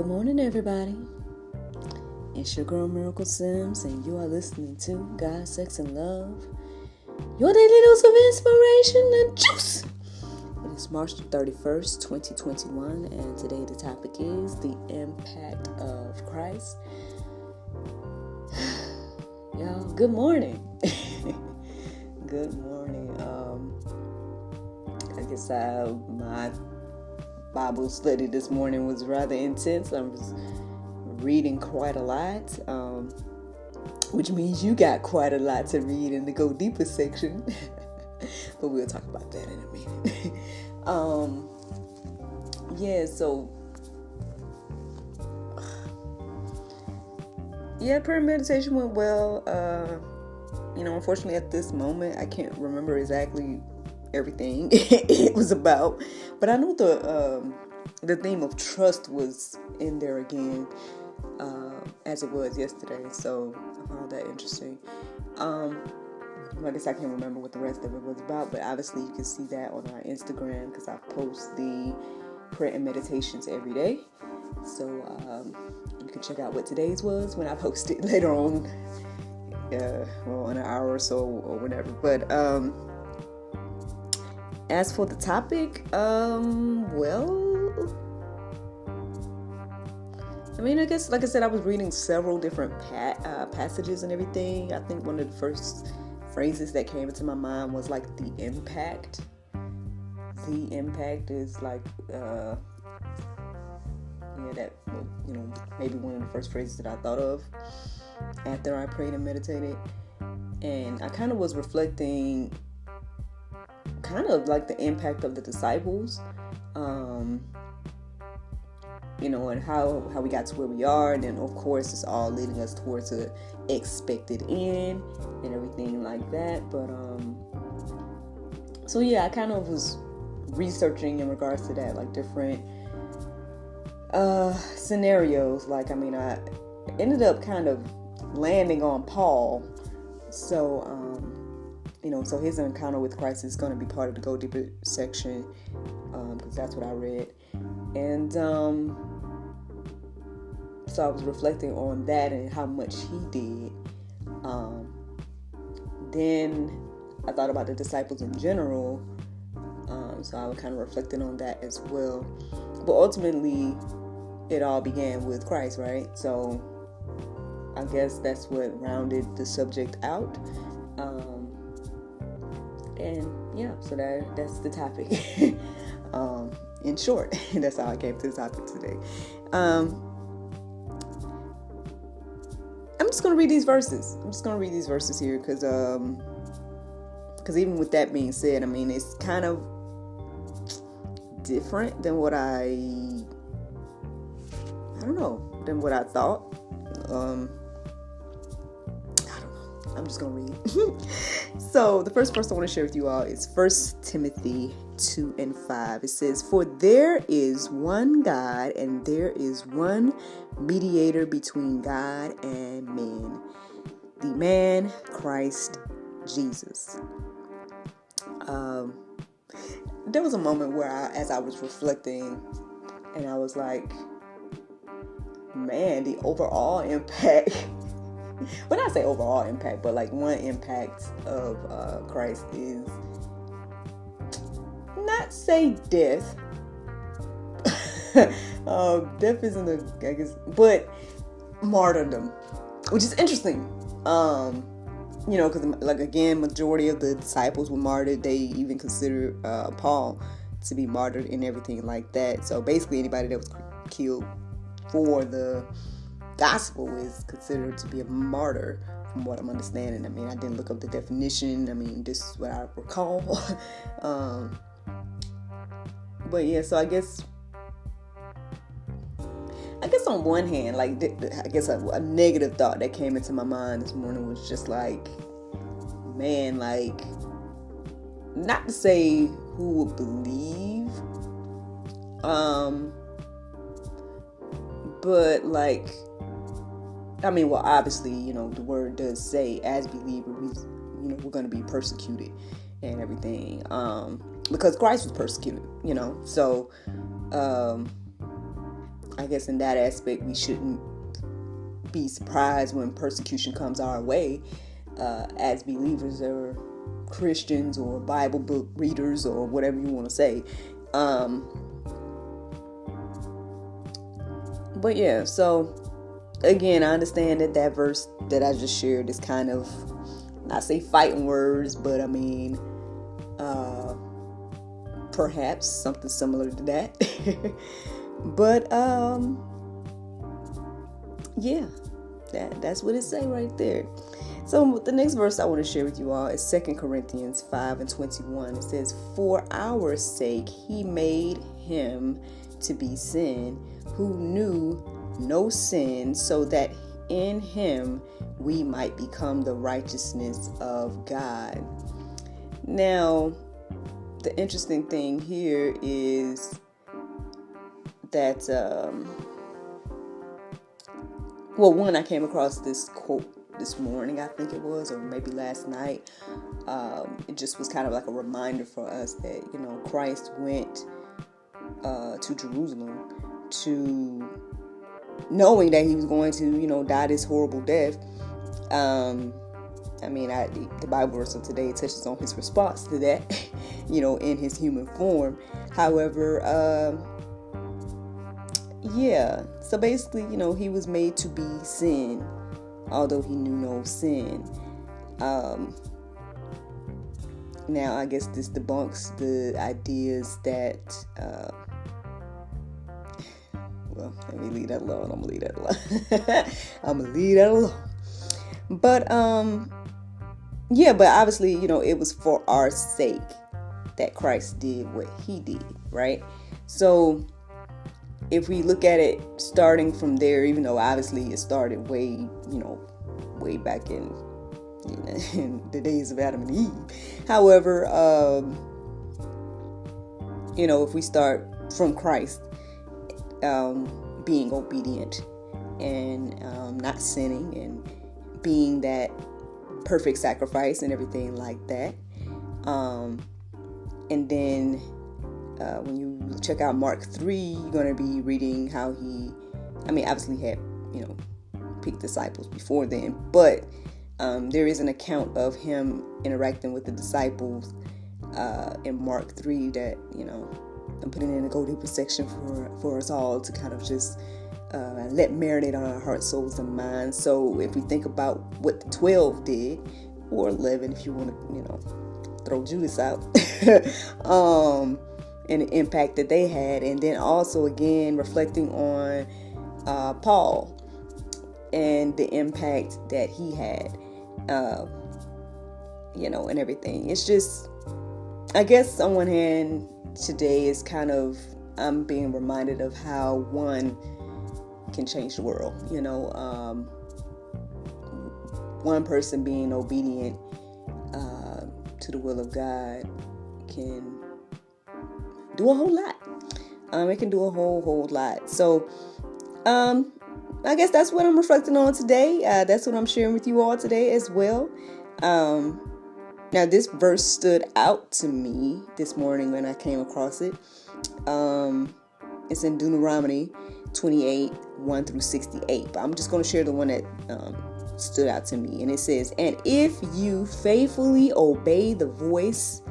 Good morning, everybody. It's your girl Miracle Sims, and you are listening to God, Sex, and Love, your daily dose of inspiration and juice. It is March the 31st, 2021, and today the topic is the impact of Christ. Y'all, good morning. Good morning. I guess my Bible study this morning was rather intense. I was reading quite a lot, which means you got quite a lot to read in the Go Deeper section. But we'll talk about that in a minute. Prayer and meditation went well. Unfortunately at this moment, I can't remember exactly everything it was about, but I know the theme of trust was in there again, as it was yesterday, so I found that interesting. I guess I can't remember what the rest of it was about, but obviously you can see that on our Instagram because I post the prayer and meditations every day, so you can check out what today's was when I post it later on, in an hour or so or whatever. But as for the topic, I guess, like I said, I was reading several different passages and everything. I think one of the first phrases that came into my mind was like the impact. The impact is like, maybe one of the first phrases that I thought of after I prayed and meditated. And I kind of was reflecting kind of like the impact of the disciples, and how we got to where we are, and then of course it's all leading us towards a expected end and everything like that. But I kind of was researching in regards to that, like different scenarios. Like, I ended up kind of landing on Paul, so so his encounter with Christ is going to be part of the Go Deeper section, because that's what I read. And so I was reflecting on that and how much he did. Then I thought about the disciples in general, so I was kind of reflecting on that as well. But ultimately, it all began with Christ, right? So I guess that's what rounded the subject out. So that's the topic. In short, that's how I came to the topic today. I'm just going to read these verses. Here because even with that being said, it's kind of different than what I thought. I'm just going to read. So the first verse I want to share with you all is 1 Timothy 2:5. It says, "For there is one God, and there is one mediator between God and men, the man Christ Jesus." There was a moment where as I was reflecting, and I was like, man, the overall impact, when I say overall impact, but like one impact of Christ is not say death. Death isn't I guess, but martyrdom, which is interesting. Because like again, majority of the disciples were martyred. They even considered Paul to be martyred and everything like that. So basically, anybody that was killed for the gospel is considered to be a martyr, from what I'm understanding. I didn't look up the definition. This is what I recall. So I guess on one hand, like, I guess a negative thought that came into my mind this morning was just like, man, like, not to say who would believe, but like, obviously, the word does say as believers, we're going to be persecuted and everything, because Christ was persecuted, so I guess in that aspect, we shouldn't be surprised when persecution comes our way as believers or Christians or Bible book readers or whatever you want to say. But yeah, so again, I understand that verse that I just shared is kind of, not say fighting words, but I mean, perhaps something similar to that. But yeah, that's what it say right there. So the next verse I want to share with you all is 2 Corinthians 5:21. It says, "For our sake he made him to be sin who knew no sin, so that in him we might become the righteousness of God." Now, the interesting thing here is that, one, I came across this quote this morning, I think it was, or maybe last night. It just was kind of like a reminder for us that, Christ went to Jerusalem to, knowing that he was going to, die this horrible death. The Bible verse of today touches on his response to that, in his human form. However, so basically, he was made to be sin, although he knew no sin. Now, I guess this debunks the ideas that, let me leave that alone. I'm going to leave that alone. But, but obviously, it was for our sake that Christ did what he did, right? So if we look at it starting from there, even though obviously it started way back in the days of Adam and Eve. However, if we start from Christ, being obedient and not sinning and being that perfect sacrifice and everything like that. And then when you check out Mark 3, you're going to be reading how he, obviously had, picked disciples before then, but there is an account of him interacting with the disciples in Mark 3 that, I'm putting in the Go Deeper section for us all to kind of just let marinate on our hearts, souls, and minds. So if we think about what the 12 did, or 11 if you want to, throw Judas out, and the impact that they had, and then also again reflecting on Paul and the impact that he had, and everything. It's just, I guess on one hand, today is kind of, I'm being reminded of how one can change the world. One person being obedient to the will of God can do a whole lot. It can do a whole lot. So, I guess that's what I'm reflecting on today. That's what I'm sharing with you all today as well. Now, this verse stood out to me this morning when I came across it. It's in Deuteronomy 28, 1 through 68. But I'm just going to share the one that stood out to me. And it says, "And if you faithfully obey the voice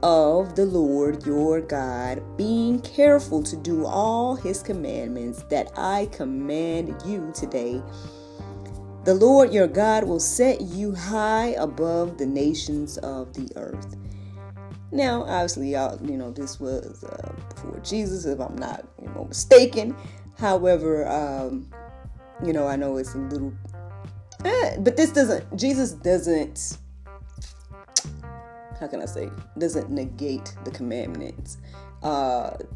of the Lord your God, being careful to do all his commandments that I command you today, the Lord your God will set you high above the nations of the earth." Now, obviously, y'all, this was before Jesus, if I'm not, mistaken. However, I know it's a little, but Jesus doesn't, how can I say, doesn't negate the commandments. Under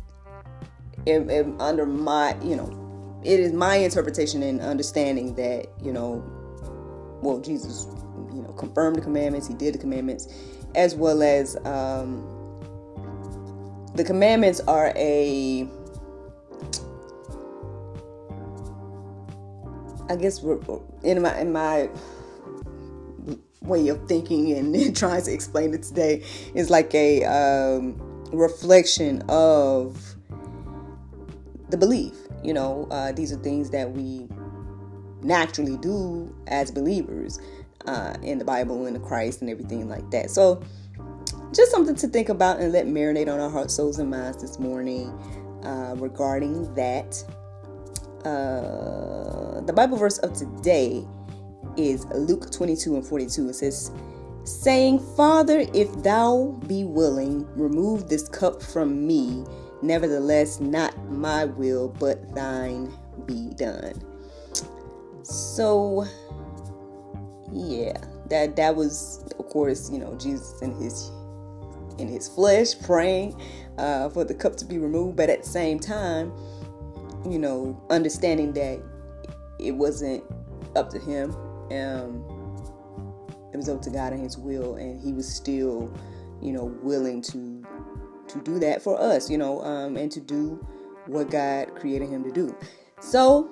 my, it is my interpretation and understanding that, Jesus, confirmed the commandments. He did the commandments, as well as the commandments are I guess in my way of thinking and trying to explain it today, is like a reflection of the belief. These are things that we naturally do as believers in the Bible and the Christ and everything like that. So just something to think about and let marinate on our hearts, souls, and minds this morning regarding that. The Bible verse of today is Luke 22:42. It says, saying, Father, if thou be willing, remove this cup from me. Nevertheless, not my will, but thine be done. So, yeah, that was, of course, Jesus in his flesh praying for the cup to be removed, but at the same time, understanding that it wasn't up to him. It was up to God and his will, and he was still, willing to do that for us, and to do what God created him to do. So,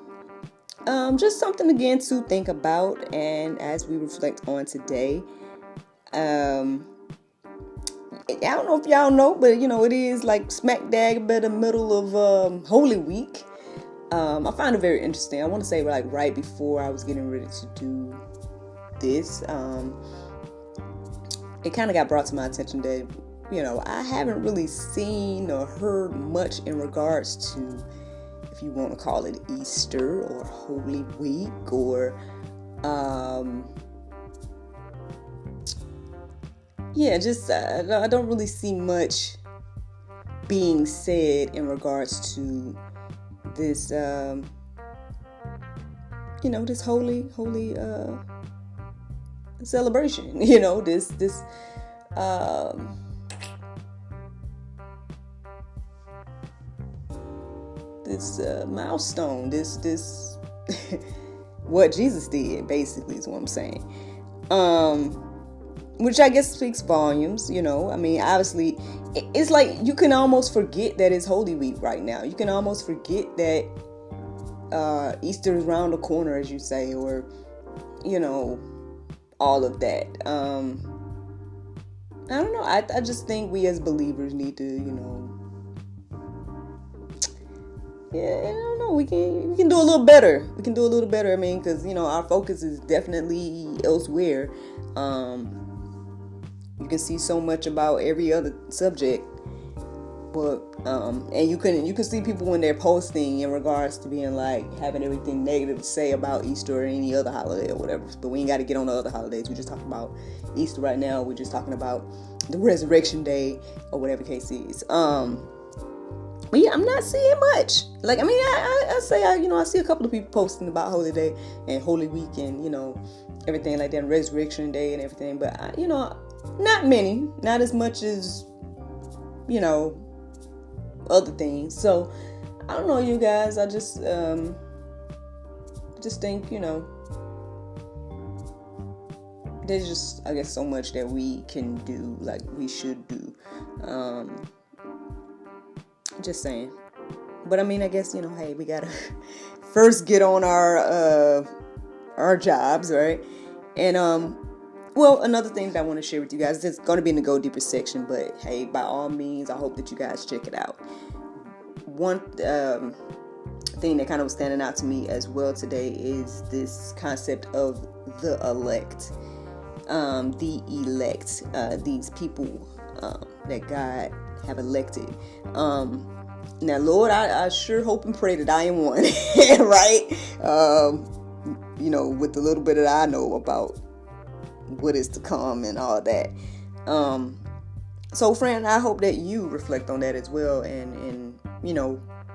just something again to think about, and as we reflect on today, I don't know if y'all know, but it is like smack dab in the middle of Holy Week. I find it very interesting. I want to say like right before I was getting ready to do this, it kind of got brought to my attention that I haven't really seen or heard much in regards to, if you want to call it Easter or Holy Week, or I don't really see much being said in regards to this this holy celebration, this milestone, this what Jesus did, basically, is what I'm saying. Which I guess speaks volumes, obviously it's like you can almost forget that it's Holy Week right now. You can almost forget that Easter is around the corner, as you say, or all of that. I don't know. I just think we as believers need to, I don't know. We can do a little better. We can do a little better. Because our focus is definitely elsewhere. You can see so much about every other subject, but and you can see people when they're posting in regards to being like having everything negative to say about Easter or any other holiday or whatever. But we ain't got to get on the other holidays. We just talking about Easter right now. We're just talking about the Resurrection Day or whatever the case is. But yeah, I'm not seeing much. Like, I see a couple of people posting about Holy Day and Holy Week and, everything like that, and Resurrection Day and everything. But, not many. Not as much as, other things. So, I don't know, you guys. I just think, there's just, I guess, so much that we can do, like we should do. Just saying. But I guess, hey, we gotta first get on our jobs, right? And another thing that I want to share with you guys, it's going to be in the Go Deeper section, but hey, by all means, I hope that you guys check it out. One thing that kind of was standing out to me as well today is this concept of the elect. These people that God have elected. Now, Lord, I sure hope and pray that I am one, right? With the little bit that I know about what is to come and all that. So, friend, I hope that you reflect on that as well, and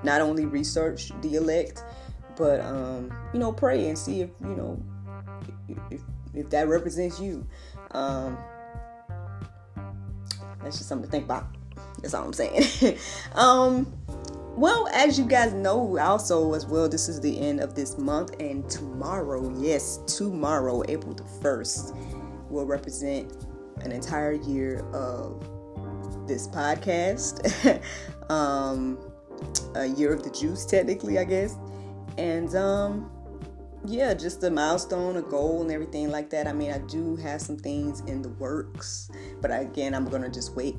not only research the elect, but pray and see if that represents you. That's just something to think about. That's all I'm saying. Well, as you guys know also as well, this is the end of this month, and tomorrow, April the 1st, will represent an entire year of this podcast. A year of the juice, technically, I guess. And just a milestone, a goal, and everything like that. I do have some things in the works, but again, I'm gonna just wait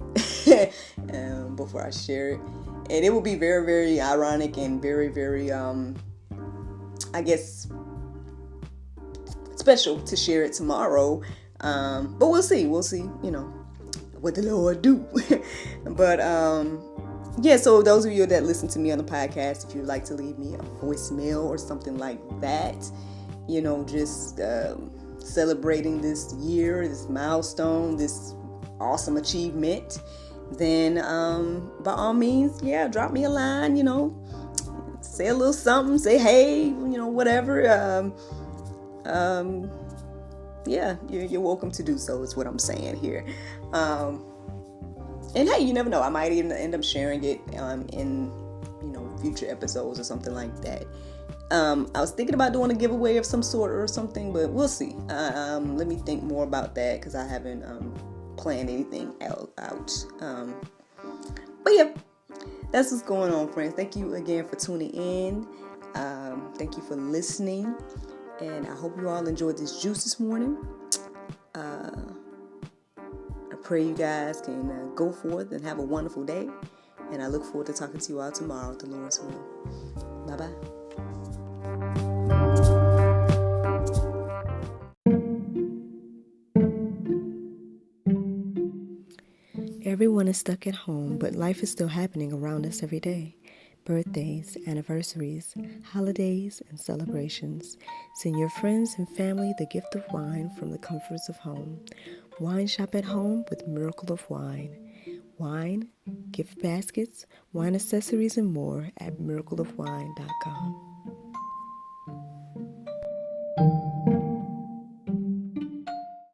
before I share it. And it will be very, very ironic and very, very, I guess, special to share it tomorrow. But we'll see. We'll see, what the Lord do. But, yeah, so those of you that listen to me on the podcast, if you'd like to leave me a voicemail or something like that, just celebrating this year, this milestone, this awesome achievement, then by all means, drop me a line, say a little something, say hey, whatever. You're welcome to do so, is what I'm saying here. And hey, you never know, I might even end up sharing it in future episodes or something like that. I was thinking about doing a giveaway of some sort or something, but we'll see. Let me think more about that, because I haven't planned anything out. But yeah, that's what's going on, friends. Thank you again for tuning in. Thank you for listening, and I hope you all enjoyed this juice this morning. I pray you guys can go forth and have a wonderful day, and I look forward to talking to you all tomorrow with the Lord's will. Bye-bye. Everyone is stuck at home, but life is still happening around us every day. Birthdays, anniversaries, holidays, and celebrations. Send your friends and family the gift of wine from the comforts of home. Wine shop at home with Miracle of Wine. Wine, gift baskets, wine accessories, and more at miracleofwine.com.